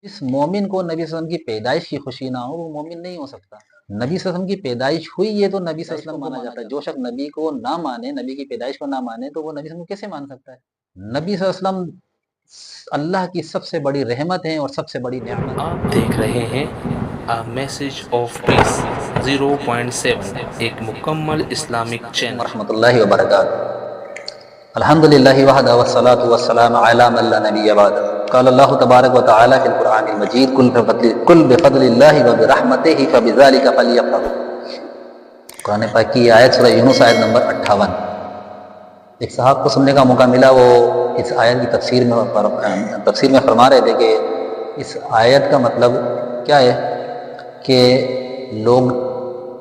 جس مومن کو نبی صلی اللہ علیہ وسلم کی پیدائش کی خوشی نہ ہو وہ مومن نہیں ہو سکتا۔ نبی صلی اللہ علیہ وسلم کی پیدائش ہوئی یہ تو نبی صلی اللہ علیہ وسلم مانا جاتا ہے۔ جو شخص نبی کو نہ مانے، نبی کی پیدائش کو نہ مانے تو وہ نبی صلی اللہ علیہ وسلم کو کیسے مان سکتا ہے؟ نبی صلی اللہ علیہ وسلم اللہ کی سب سے بڑی رحمت ہیں اور سب سے بڑی نعمت۔ آپ دیکھ رہے ہیں میسج آف پیس 0.7 ایک مکمل اسلامک چینل۔ ورحمۃ اللہ وبرکاتہ۔ الحمدللہ وحدہ والصلاة والسلام علی من لا نبی بعدہ۔ قال اللہ تبارک و تعالی فی القرآن المجید قل بفضل اللہ وبرحمتہ فبذلک فلیفرحوا۔ قرآن پاک کی آیت سورہ یونس آیت نمبر 58۔ ایک صاحب کو سننے کا موقع ملا، وہ اس آیت کی تفسیر میں فرما رہے تھے کہ اس آیت کا مطلب کیا ہے کہ لوگ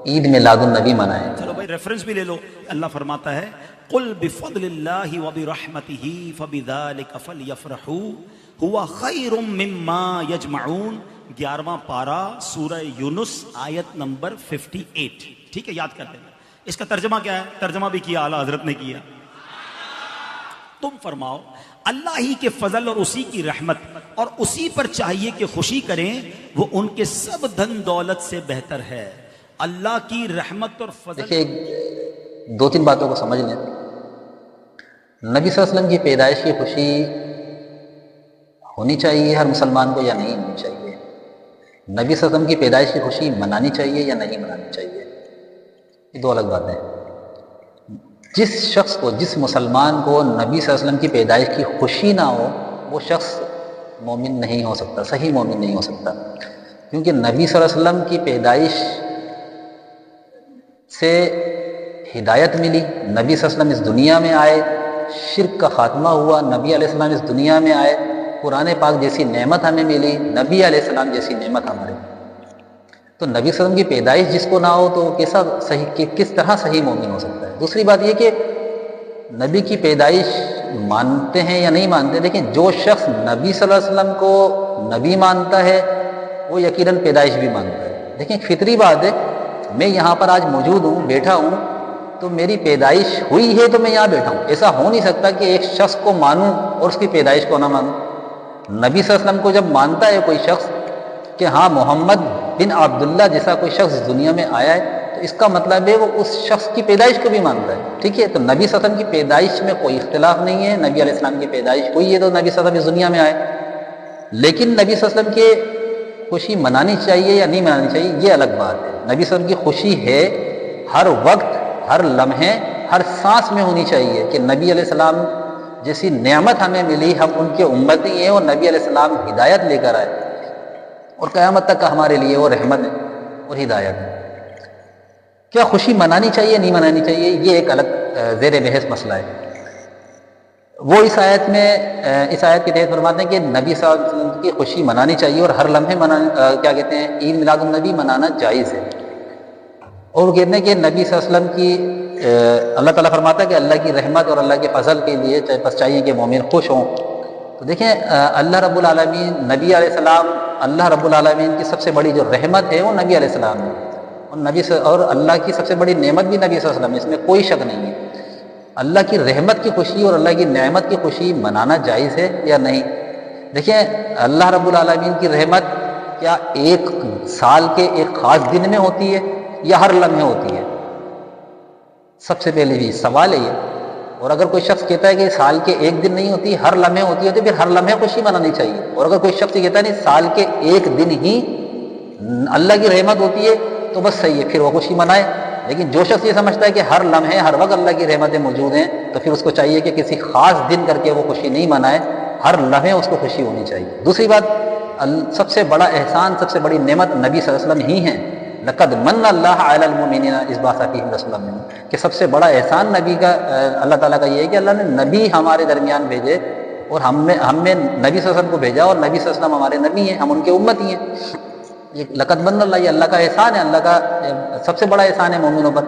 عید میلاد النبی منائیں۔ چلو بھائی ریفرنس بھی لے لو۔ اللہ فرماتا ہے قل بفضل اللہ وبرحمتہ فبذلک فلیفرحوا هو خیر مما یجمعون، 11واں پارہ سورہ یونس آیت نمبر 58۔ ٹھیک ہے، یاد کرتے ہیں۔ اس کا ترجمہ کیا ہے؟ ترجمہ بھی کیا اعلیٰ حضرت نے کیا۔ تم فرماؤ اللہ ہی کے فضل اور اسی کی رحمت اور اسی پر چاہیے کہ خوشی کریں، وہ ان کے سب دھن دولت سے بہتر ہے۔ اللہ کی رحمت اور فضل۔ دیکھیے دو تین باتوں کو سمجھ لیں۔ نبی صلی اللہ علیہ وسلم کی پیدائش کی خوشی ہونی چاہیے ہر مسلمان کو یا نہیں ہونی چاہیے؟ نبی صلی اللہ علیہ وسلم کی پیدائش کی خوشی منانی چاہیے یا نہیں منانی چاہیے؟ یہ دو الگ باتیں ہیں۔ جس شخص کو، جس مسلمان کو نبی صلی اللہ علیہ وسلم کی پیدائش کی خوشی نہ ہو وہ شخص مومن نہیں ہو سکتا، صحیح مومن نہیں ہو سکتا، کیونکہ نبی صلی اللہ علیہ وسلم کی پیدائش سے ہدایت ملی، نبی صلی اللہ علیہ وسلم اس دنیا میں آئے، شرک کا خاتمہ ہوا، نبی علیہ السلام اس دنیا میں آئے، قرآن پاک جیسی نعمت ہمیں ملی، نبی علیہ السلام جیسی نعمت ہمارے۔ تو نبی صلی اللہ علیہ وسلم کی پیدائش جس کو نہ ہو تو کیسا صحیح، کس طرح صحیح مومن ہو سکتا ہے؟ دوسری بات یہ کہ نبی کی پیدائش مانتے ہیں یا نہیں مانتے؟ دیکھیں جو شخص نبی صلی اللہ علیہ وسلم کو نبی مانتا ہے وہ یقیناً پیدائش بھی مانتا ہے۔ دیکھیں فطری بات ہے، میں یہاں پر آج موجود ہوں، بیٹھا ہوں، تو میری پیدائش ہوئی ہے تو میں یہاں بیٹھا ہوں۔ ایسا ہو نہیں سکتا کہ ایک شخص کو مانوں اور اس کی پیدائش کو نہ مانوں۔ نبی صلی اللہ علیہ وسلم کو جب مانتا ہے کوئی شخص کہ ہاں محمد بن عبداللہ جیسا کوئی شخص دنیا میں آیا ہے، تو اس کا مطلب ہے وہ اس شخص کی پیدائش کو بھی مانتا ہے۔ ٹھیک ہے، تو نبی صلی اللہ علیہ وسلم کی پیدائش میں کوئی اختلاف نہیں ہے، نبی علیہ السلام کی پیدائش ہوئی ہے تو نبی صلی اللہ علیہ وسلم اس دنیا میں آئے۔ لیکن نبی صلی اللہ علیہ وسلم کی خوشی منانی چاہیے یا نہیں منانی چاہیے یہ الگ بات ہے۔ نبی صلی اللہ علیہ وسلم کی خوشی ہے ہر وقت، ہر لمحے، ہر سانس میں ہونی چاہیے کہ نبی علیہ السلام جیسی نعمت ہمیں ملی، ہم ان کے امتی ہیں اور نبی علیہ السلام ہدایت لے کر آئے اور قیامت تک کا ہمارے لیے وہ رحمت ہے اور ہدایت ہے۔ کیا خوشی منانی چاہیے نہیں منانی چاہیے یہ ایک الگ زیر بحث مسئلہ ہے۔ وہ اس آیت میں اس آیت کے تحت فرماتے ہیں کہ نبی صلی اللہ علیہ وسلم کی خوشی منانی چاہیے اور ہر لمحے کیا کہتے ہیں عید میلاد النبی منانا جائز ہے۔ اور وہ کہتے ہیں کہ نبی صلی اللہ علیہ وسلم کی اللہ تعالیٰ فرماتا ہے کہ اللہ کی رحمت اور اللہ کے فضل کے لیے چاہیے کہ مومن خوش ہوں۔ تو دیکھیں اللہ رب العالمین، نبی علیہ السلام، اللہ رب العالمین کی سب سے بڑی جو رحمت ہے وہ نبی علیہ السلام ہے، اور اللہ کی سب سے بڑی نعمت بھی نبی صلی اللہ علیہ وسلم ہے، اس میں کوئی شک نہیں ہے۔ اللہ کی رحمت کی خوشی اور اللہ کی نعمت کی خوشی منانا جائز ہے یا نہیں؟ دیکھیں اللہ رب العالمین کی رحمت کیا ایک سال کے ایک خاص دن میں ہوتی ہے یا ہر لمحے ہوتی ہے؟ سب سے پہلے بھی سوال ہے یہ۔ اور اگر کوئی شخص کہتا ہے کہ سال کے ایک دن نہیں ہوتی ہر لمحے ہوتی ہے تو پھر ہر لمحے خوشی منانی چاہیے۔ اور اگر کوئی شخص یہ کہتا ہے نہیں سال کے ایک دن ہی اللہ کی رحمت ہوتی ہے تو بس صحیح ہے، پھر وہ خوشی منائے۔ لیکن جو شخص یہ سمجھتا ہے کہ ہر لمحے ہر وقت اللہ کی رحمتیں موجود ہیں تو پھر اس کو چاہیے کہ کسی خاص دن کر کے وہ خوشی نہیں منائے، ہر لمحے اس کو خوشی ہونی چاہیے۔ دوسری بات، سب سے بڑا احسان، سب سے بڑی نعمت نبی صلی اللہ علیہ وسلم ہی ہیں۔ لقد من اللہ علی المؤمنین اذ بعث فیہم رسولا منہم، کہ سب سے بڑا احسان نبی کا اللہ تعالیٰ کا یہ ہے کہ اللہ نے نبی ہمارے درمیان بھیجے اور ہم میں نبی صلی اللہ علیہ وسلم کو بھیجا، اور نبی صلی اللہ علیہ وسلم ہمارے نبی ہیں، ہم ان کے امتی ہیں۔ یہ لقد من اللہ، یہ اللہ کا احسان ہے، اللہ کا سب سے بڑا احسان ہے مومنوں پر،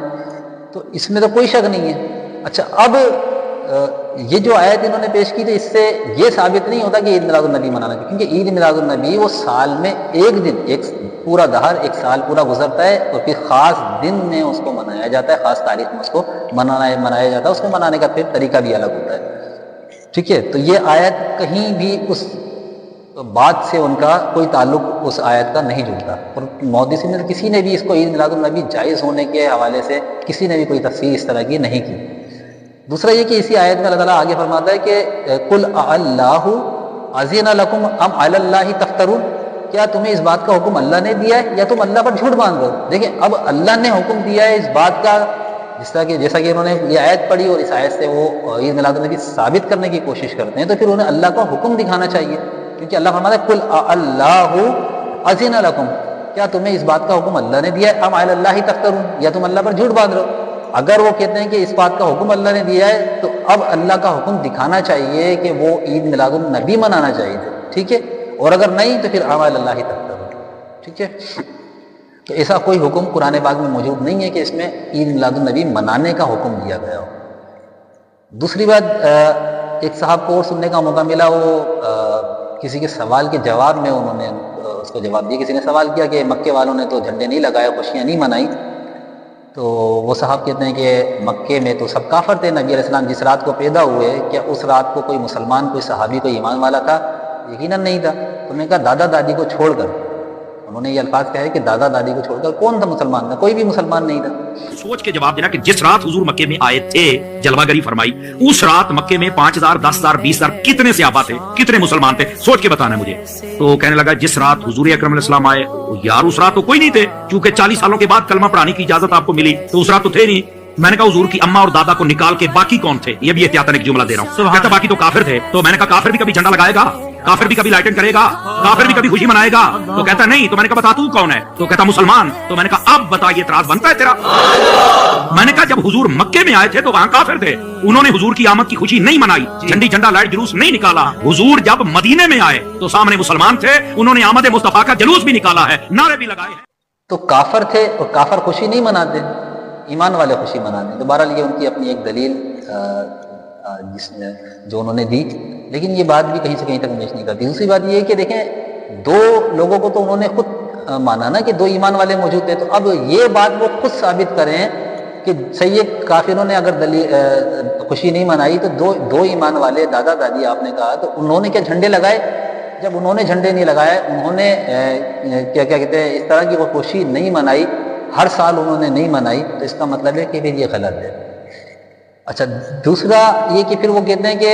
تو اس میں تو کوئی شک نہیں ہے۔ اچھا اب یہ جو آیت انہوں نے پیش کی تھی اس سے یہ ثابت نہیں ہوتا کہ عید میلاد النبی منانا چاہیے، کیونکہ عید میلاد النبی وہ سال میں ایک دن، ایک پورا دہر، ایک سال پورا گزرتا ہے اور پھر خاص دن میں اس کو منایا جاتا ہے، خاص تاریخ میں اس کو منایا جاتا ہے، اس کو منانے کا پھر طریقہ بھی الگ ہوتا ہے۔ ٹھیک ہے، تو یہ آیت کہیں بھی اس تو بات سے ان کا کوئی تعلق اس آیت کا نہیں جڑتا، اور محدثین میں کسی نے بھی اس کو عید میلاد النبی جائز ہونے کے حوالے سے کسی نے بھی کوئی تفسیر اس طرح کی نہیں کی۔ دوسرا یہ کہ اسی آیت میں اللہ تعالیٰ آگے فرماتا ہے کہ قُلْ أَللَّهُ أَذِنَ لَكُمْ أَمْ عَلَى اللَّهِ تَفْتَرُونَ، کیا تمہیں اس بات کا حکم اللہ نے دیا ہے یا تم اللہ پر جھوٹ باندھ رہے ہو؟ دیکھیں اب اللہ نے حکم دیا ہے اس بات کا، جیسا کہ انہوں نے یہ آیت پڑھی اور اس آیت سے وہ عید میلاد النبی ثابت کرنے کی کوشش کرتے ہیں، تو پھر انہیں اللہ کا حکم دکھانا چاہیے، کیونکہ اللہ فرماتا ہے قُلْ أَللَّهُ أَذِنَ لَكُمْ، کیا تمہیں اس بات کا حکم اللہ نے دیا ہے، أَمْ عَلَى اللَّهِ تَفْتَرُونَ، یا تم اللہ پر جھوٹ باندھ رہے ہو؟ اگر وہ کہتے ہیں کہ اس بات کا حکم اللہ نے دیا ہے تو اب اللہ کا حکم دکھانا چاہیے کہ وہ عید میلاد النبی منانا چاہیے تھے، ٹھیک ہے، اور اگر نہیں تو پھر أَمْ عَلَى اللَّهِ تَفْتَرُونَ، ٹھیک ہے۔ تو ایسا کوئی حکم قرآن پاک میں موجود نہیں ہے کہ اس میں عید میلاد النبی منانے کا حکم دیا گیا ہو۔ دوسری بات، ایک صاحب کو اور سننے کا موقع ملا، وہ کسی کے سوال کے جواب میں انہوں نے اس کو جواب دیا، کسی نے سوال کیا کہ مکے والوں نے تو جھنڈے نہیں لگائے، خوشیاں نہیں منائی، تو وہ صاحب کہتے ہیں کہ مکے میں تو سب کافر تھے، نبی علیہ السلام جس رات کو پیدا ہوئے کیا اس رات کو کوئی مسلمان، کوئی صحابی، کوئی ایمان والا تھا؟ یقیناً نہیں تھا۔ تو میں نے کہا دادا دادی کو چھوڑ کر، انہوں نے یہ الفاظ کہے کہ دادا دادی کو چھوڑ کر کون تھا مسلمان تھا؟ کوئی بھی مسلمان نہیں تھا۔ سوچ کے جواب دینا کہ جس رات حضور مکے میں آئے تھے، جلوہ گری فرمائی، اس رات مکے میں 5000 10,000 20,000 کتنے صحابہ تھے، کتنے مسلمان تھے، سوچ کے بتانا مجھے۔ تو کہنے لگا جس رات حضور اکرم علیہ السلام آئے یار اس رات تو کوئی نہیں تھے، چونکہ 40 سالوں کے بعد کلمہ پڑھانے کی اجازت آپ کو ملی، تو اس رات تو تھے نہیں۔ میں نے کہا حضور کی اماں اور دادا کو نکال کے باقی کون تھے؟ یہ بھی احتیاطاً ایک جملہ دے رہا ہوں۔ کہتا باقی تو کافر تھے۔ تو میں نے کہا کافر بھی کبھی جھنڈا لگائے گا، کافر بھی کبھی لائٹنگ کرے گا، کافر بھی کبھی خوشی منائے گا؟ تو کہتا نہیں۔ تو میں نے کہا بتا تو کون ہے؟ تو کہتا مسلمان۔ تو میں نے کہا اب بتا یہ اعتراض بنتا ہے تیرا؟ میں نے کہا جب حضور مکے میں آئے تھے تو وہاں کافر تھے، انہوں نے حضور کی آمد کی خوشی نہیں منائی، جھنڈی جھنڈا لائٹ جلوس نہیں نکالا۔ حضور جب مدینے میں آئے تو سامنے مسلمان تھے، انہوں نے آمد مصطفیٰ کا جلوس بھی نکالا ہے، نعرے بھی لگائے ہیں۔ تو کافر تھے اور کافر خوشی نہیں مناتے، ایمان والے خوشی مناتے ہیں۔ تو بہرحال یہ ان کی اپنی ایک دلیل جو انہوں نے دی، لیکن یہ بات بھی کہیں سے کہیں تک میچ نہیں کرتی۔ دوسری بات یہ ہے کہ دیکھیں دو لوگوں کو تو انہوں نے خود مانا نا کہ دو ایمان والے موجود تھے، تو اب یہ بات وہ خود ثابت کریں کہ صحیح کافروں نے اگر خوشی نہیں منائی تو دو ایمان والے دادا دادی آپ نے کہا، تو انہوں نے کیا جھنڈے لگائے؟ جب انہوں نے جھنڈے نہیں لگائے، انہوں نے کیا کہتے ہیں اس طرح کی وہ خوشی نہیں منائی، ہر سال انہوں نے نہیں منائی، تو اس کا مطلب ہے کہ پھر یہ غلط ہے۔ اچھا دوسرا یہ کہ پھر وہ کہتے ہیں کہ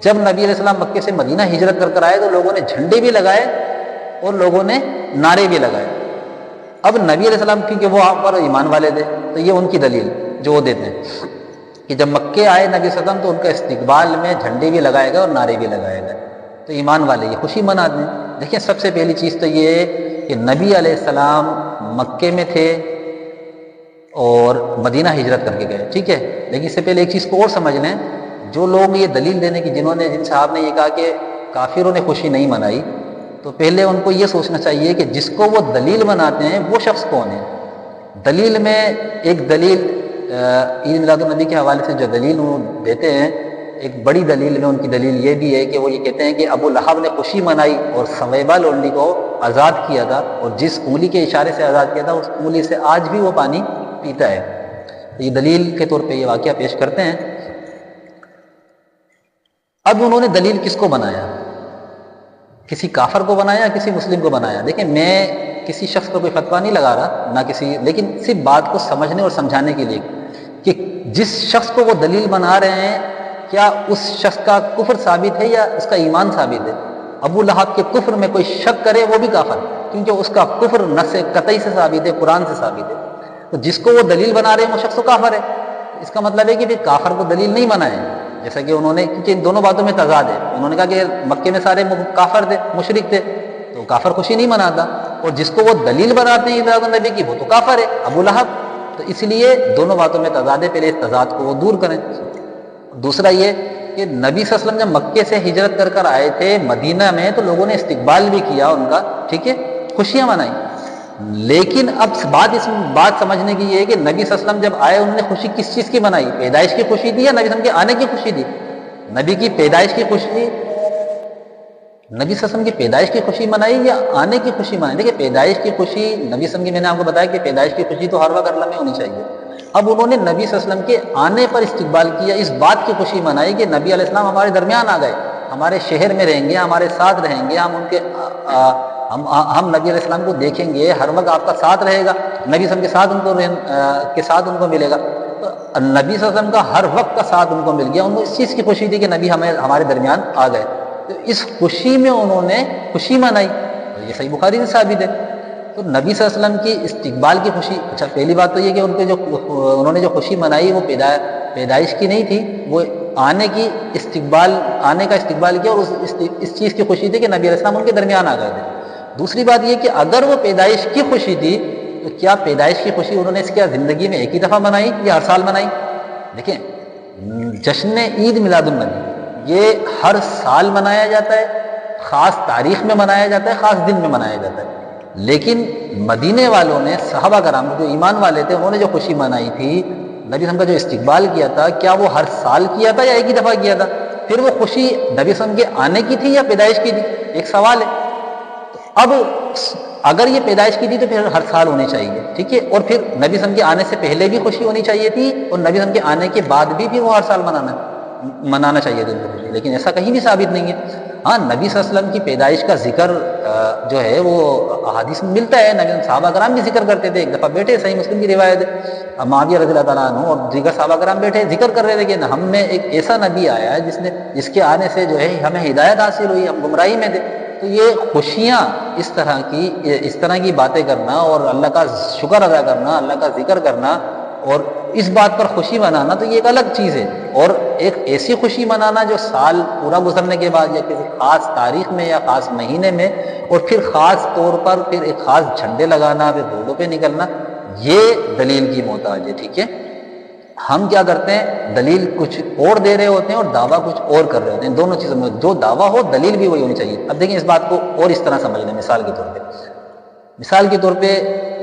جب نبی علیہ السلام مکے سے مدینہ ہجرت کر آئے تو لوگوں نے جھنڈے بھی لگائے اور لوگوں نے نعرے بھی لگائے۔ اب نبی علیہ السلام کیونکہ وہ آپ پر ایمان والے تھے، تو یہ ان کی دلیل جو وہ دیتے ہیں کہ جب مکے آئے نبی صلی اللہ علیہ وسلم تو ان کا استقبال میں جھنڈے بھی لگائے گئے اور نعرے بھی لگائے گئے، تو ایمان والے یہ خوشی مناتے ہیں۔ دیکھیں سب سے پہلی چیز تو یہ ہے کہ نبی علیہ السلام مکے میں تھے اور مدینہ ہجرت کر کے گئے، ٹھیک ہے، لیکن اس سے پہلے ایک چیز کو اور سمجھ لیں، جو لوگ یہ دلیل دینے کی جن صاحب نے یہ کہا کہ کافروں نے خوشی نہیں منائی، تو پہلے ان کو یہ سوچنا چاہیے کہ جس کو وہ دلیل بناتے ہیں وہ شخص کون ہے۔ دلیل میں ایک دلیل عید میلاد النبی کے حوالے سے جو دلیل وہ دیتے ہیں، ایک بڑی دلیل میں ان کی دلیل یہ بھی ہے کہ وہ یہ کہتے ہیں کہ ابو لہب نے خوشی منائی اور سویبہ لونڈی کو آزاد کیا تھا، اور جس انگلی کے اشارے سے آزاد کیا تھا اس انگلی سے آج بھی وہ پانی پیتا ہے۔ یہ دلیل کے طور پہ یہ واقعہ پیش کرتے ہیں۔ اب انہوں نے دلیل کس کو بنایا؟ کسی کافر کو بنایا، کسی مسلم کو بنایا؟ دیکھیں میں کسی شخص پر کوئی فتویٰ نہیں لگا رہا، نہ کسی، لیکن صرف بات کو سمجھنے اور سمجھانے کے لیے کہ جس شخص کو وہ دلیل بنا رہے ہیں کیا اس شخص کا کفر ثابت ہے یا اس کا ایمان ثابت ہے؟ ابو لہب کے کفر میں کوئی شک کرے وہ بھی کافر ہے، کیونکہ اس کا کفر نص قطعی سے ثابت ہے، قرآن سے ثابت ہے۔ تو جس کو وہ دلیل بنا رہے ہیں وہ شخص تو کافر ہے۔ اس کا مطلب ہے کہ پھر کافر کو دلیل نہیں بنائے، جیسا کہ انہوں نے، کیونکہ ان دونوں باتوں میں تضاد ہے۔ انہوں نے کہا کہ مکے میں سارے کافر تھے، مشرک تھے، تو کافر خوشی نہیں مناتا، اور جس کو وہ دلیل بناتے ہیں عید میلاد النبی کی وہ تو کافر ہے، ابو لہب۔ تو اس لیے دونوں باتوں میں تضاد ہے، پہلے اس تضاد کو وہ دور کریں۔ دوسرا یہ کہ نبی صلی اللہ علیہ وسلم جب مکے سے ہجرت کر آئے تھے مدینہ میں تو لوگوں نے استقبال بھی کیا ان کا، ٹھیک ہے، خوشیاں منائی، لیکن اب بات سمجھنے کی یہ ہے کہ نبی صلی اللہ علیہ وسلم جب آئے انہوں نے خوشی کس چیز کی منائی؟ پیدائش کی خوشی دی یا نبی صلی اللہ علیہ وسلم کے آنے کی خوشی دی؟ نبی کی پیدائش کی خوشی، نبی صلی اللہ علیہ وسلم کی پیدائش کی خوشی منائی یا آنے کی خوشی منائی؟ دیکھیں پیدائش کی خوشی نبی صلی اللہ علیہ وسلم کی، میں نے آپ کو بتایا کہ پیدائش کی خوشی تو ہر وقت اللہ میں ہونی چاہیے۔ اب انہوں نے نبی صلی اللہ علیہ وسلم کے آنے پر استقبال کیا، اس بات کی خوشی منائی کہ نبی علیہ السلام ہمارے درمیان آ گئے، ہمارے شہر میں رہیں گے، ہمارے ساتھ رہیں گے، ہم ان کے ہم نبی علیہ السلام کو دیکھیں گے، ہر وقت آپ کا ساتھ رہے گا، نبی صلی اللہ علیہ وسلم کے ساتھ ان کو ملے گا۔ تو نبی صلی اللہ علیہ وسلم کا ہر وقت کا ساتھ ان کو مل گیا، ان کو اس چیز کی خوشی تھی کہ نبی ہمارے درمیان آ گئے، تو اس خوشی میں انہوں نے خوشی منائی، اور یہ صحیح بخاری سے ثابت ہے۔ تو نبی صلی اللہ علیہ وسلم کی استقبال کی خوشی، اچھا پہلی بات تو یہ کہ انہوں نے جو خوشی منائی وہ پیدائش کی نہیں تھی، وہ آنے کا استقبال کیا، اور اس چیز کی خوشی تھی کہ نبی علیہ السلام ان کے درمیان آ گئے تھے۔ دوسری بات یہ کہ اگر وہ پیدائش کی خوشی تھی تو کیا پیدائش کی خوشی انہوں نے اس کیا زندگی میں ایک ہی دفعہ منائی یا ہر سال منائی؟ دیکھیں، جشن عید میلاد النبی یہ ہر سال منایا جاتا ہے، خاص تاریخ میں منایا جاتا ہے، خاص دن میں منایا جاتا ہے، لیکن مدینے والوں نے، صحابہ کرام جو ایمان والے تھے، انہوں نے جو خوشی منائی تھی، نبی صلی اللہ علیہ وسلم کا جو استقبال کیا تھا، کیا وہ ہر سال کیا تھا یا ایک ہی دفعہ کیا تھا؟ پھر وہ خوشی نبی صلی اللہ علیہ وسلم کے آنے کی تھی یا پیدائش کی تھی؟ ایک سوال ہے۔ اب اگر یہ پیدائش کی تھی تو پھر ہر سال ہونی چاہیے، ٹھیک ہے، اور پھر نبی صلی اللہ علیہ وسلم کے آنے سے پہلے بھی خوشی ہونی چاہیے تھی، اور نبی صلی اللہ علیہ وسلم کے آنے کے بعد بھی وہ ہر سال منانا چاہیے تھی ان کو خوشی، لیکن ایسا کہیں بھی ثابت نہیں ہے۔ ہاں، نبی صلی اللہ علیہ وسلم کی پیدائش کا ذکر جو ہے وہ احادیث میں ملتا ہے، نبی صحابہ کرام بھی ذکر کرتے تھے۔ ایک دفعہ بیٹھے، صحیح مسلم کی روایت ہے، معاویہ رضی اللہ تعالیٰ عنہ اور دیگر صحابہ کرام بیٹھے ذکر کر رہے تھے کہ ہم میں ایک ایسا نبی آیا ہے جس کے آنے سے جو ہے ہمیں ہدایت حاصل ہوئی، ہم گمراہی میں تھے۔ تو یہ خوشیاں اس طرح کی باتیں کرنا اور اللہ کا شکر ادا کرنا، اللہ کا ذکر کرنا اور اس بات پر خوشی منانا، تو یہ ایک الگ چیز ہے۔ اور ایک ایسی خوشی منانا جو سال پورا گزرنے کے بعد یا کسی خاص تاریخ میں یا خاص مہینے میں، اور پھر خاص طور پر پھر ایک خاص جھنڈے لگانا، پھر روڈوں پہ نکلنا، یہ دلیل کی محتاج ہے، ٹھیک ہے۔ ہم کیا کرتے ہیں، دلیل کچھ اور دے رہے ہوتے ہیں اور دعویٰ کچھ اور کر رہے ہوتے ہیں، دونوں چیزوں میں جو دعویٰ ہو دلیل بھی وہی ہونی چاہیے۔ اب دیکھیں اس بات کو اور اس طرح سمجھ لیں، مثال کے طور پہ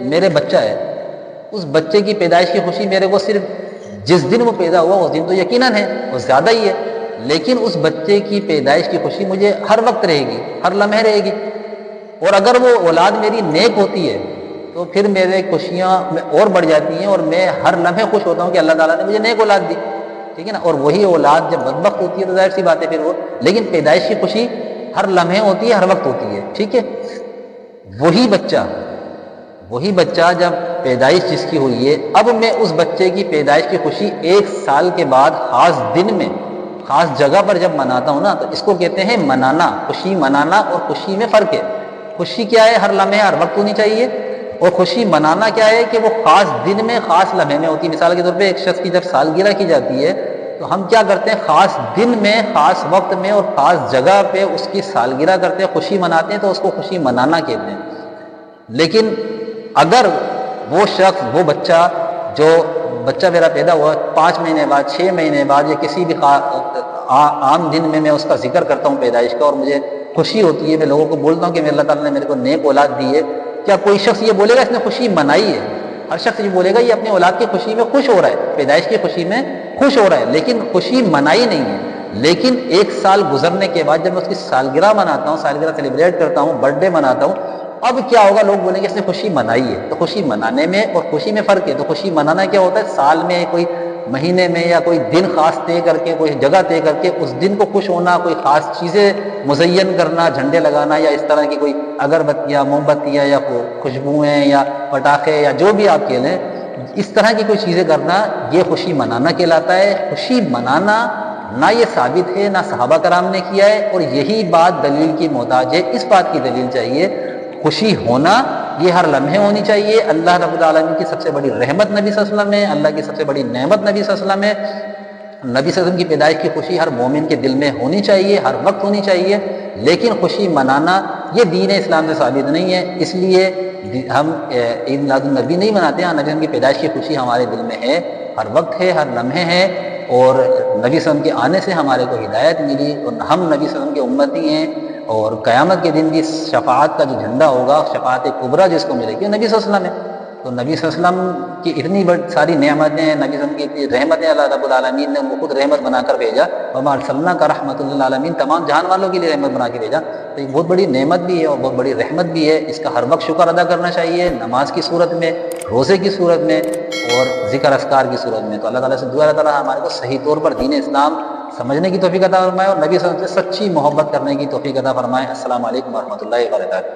میرے بچہ ہے، اس بچے کی پیدائش کی خوشی میرے کو صرف جس دن وہ پیدا ہوا اس دن تو یقیناً ہے، وہ زیادہ ہی ہے، لیکن اس بچے کی پیدائش کی خوشی مجھے ہر وقت رہے گی، ہر لمحے رہے گی، اور اگر وہ اولاد میری نیک ہوتی ہے تو پھر میرے خوشیاں اور بڑھ جاتی ہیں، اور میں ہر لمحے خوش ہوتا ہوں کہ اللہ تعالیٰ نے مجھے نیک اولاد دی، ٹھیک ہے نا۔ اور وہی اولاد جب بدبخت ہوتی ہے تو ظاہر سی بات ہے پھر وہ، لیکن پیدائش کی خوشی ہر لمحے ہوتی ہے، ہر وقت ہوتی ہے، ٹھیک ہے۔ وہی بچہ جب پیدائش جس کی ہوئی ہے، اب میں اس بچے کی پیدائش کی خوشی ایک سال کے بعد خاص دن میں خاص جگہ پر جب مناتا ہوں نا، تو اس کو کہتے ہیں منانا۔ خوشی منانا اور خوشی میں فرق ہے۔ خوشی کیا ہے، ہر لمحے ہر وقت ہونی چاہیے، اور خوشی منانا کیا ہے کہ وہ خاص دن میں خاص لمحے میں ہوتی ہے۔ مثال کے طور پہ ایک شخص کی جب سالگرہ کی جاتی ہے تو ہم کیا کرتے ہیں، خاص دن میں خاص وقت میں اور خاص جگہ پہ اس کی سالگرہ کرتے ہیں، خوشی مناتے ہیں، تو اس کو خوشی منانا کہتے ہیں۔ لیکن اگر وہ شخص، وہ بچہ، جو بچہ میرا پیدا ہوا 5 مہینے بعد، 6 مہینے بعد، یا کسی بھی عام دن میں اس کا ذکر کرتا ہوں پیدائش کا، اور مجھے خوشی ہوتی ہے، میں لوگوں کو بولتا ہوں کہ اللہ تعالیٰ نے میرے کو نیک اولاد دی ہے، کیا کوئی شخص یہ بولے گا اس نے خوشی منائی ہے؟ ہر شخص یہ بولے گا یہ اپنے اولاد کی خوشی میں خوش ہو رہا ہے، پیدائش کی خوشی میں خوش ہو رہا ہے، لیکن خوشی منائی نہیں ہے۔ لیکن ایک سال گزرنے کے بعد جب میں اس کی سالگرہ مناتا ہوں، سالگرہ سیلیبریٹ کرتا ہوں، برتھ ڈے مناتا ہوں، اب کیا ہوگا، لوگ بولیں گے اس نے خوشی منائی ہے۔ تو خوشی منانے میں اور خوشی میں فرق ہے۔ تو خوشی منانا کیا ہوتا ہے، سال میں کوئی مہینے میں یا کوئی دن خاص طے کر کے، کوئی جگہ طے کر کے اس دن کو خوش ہونا، کوئی خاص چیزیں مزین کرنا، جھنڈے لگانا، یا اس طرح کی کوئی اگربتیاں، موم بتیاں، یا خوشبوئیں یا پٹاخے یا جو بھی آپ کہہ لیں، اس طرح کی کوئی چیزیں کرنا، یہ خوشی منانا کہلاتا ہے۔ خوشی منانا نہ یہ ثابت ہے، نہ صحابہ کرام نے کیا ہے، اور یہی بات دلیل کی محتاج ہے۔ اس بات کی دلیل چاہیے، خوشی ہونا یہ ہر لمحے ہونی چاہیے۔ اللہ رب العالمین کی سب سے بڑی رحمت نبی صلی اللہ علیہ وسلم ہے، اللہ کی سب سے بڑی نعمت نبی صلی اللہ علیہ وسلم ہے۔ نبی صلی اللہ علیہ وسلم کی پیدائش کی خوشی ہر مومن کے دل میں ہونی چاہیے، ہر وقت ہونی چاہیے، لیکن خوشی منانا یہ دین اسلام سے ثابت نہیں ہے۔ اس لیے ہم عید میلاد النبی نہیں مناتے ہیں۔ نبی صلی اللہ علیہ وسلم کی پیدائش کی خوشی ہمارے دل میں ہے، ہر وقت ہے، ہر لمحے ہے، اور نبی صلی اللہ علیہ وسلم کے آنے سے ہمارے کو ہدایت ملی، اور ہم نبی صلی اللہ علیہ وسلم کے امتی ہیں، اور قیامت کے دن بھی شفاعت کا جو جھنڈا ہوگا، شفاعت کبریٰ جس کو ملے گی، نبی صلی اللہ علیہ وسلم ہے۔ تو نبی صلی اللہ علیہ وسلم کی اتنی بڑی ساری نعمتیں ہیں، نبی صلی اللہ علیہ وسلم کی اتنی رحمتیں، اللہ رب العالمین نے ان کو خود رحمت بنا کر بھیجا، وما ارسلناک رحمۃ للعالمین، تمام جہان والوں کے لیے رحمت بنا کے بھیجا۔ تو یہ بہت بڑی نعمت بھی ہے اور بہت بڑی رحمت بھی ہے، اس کا ہر وقت شکر ادا کرنا چاہیے، نماز کی صورت میں، روزے کی صورت میں، اور ذکر اذکار کی صورت میں۔ تو اللہ تعالیٰ سے دعا، اللہ تعالیٰ ہمارے کو صحیح طور پر دین اسلام سمجھنے کی توفیق عطا فرمائے اور نبی صلی اللہ علیہ وسلم سے سچی محبت کرنے کی توفیق عطا فرمائے۔ السلام علیکم ورحمۃ اللہ وبرکاتہ۔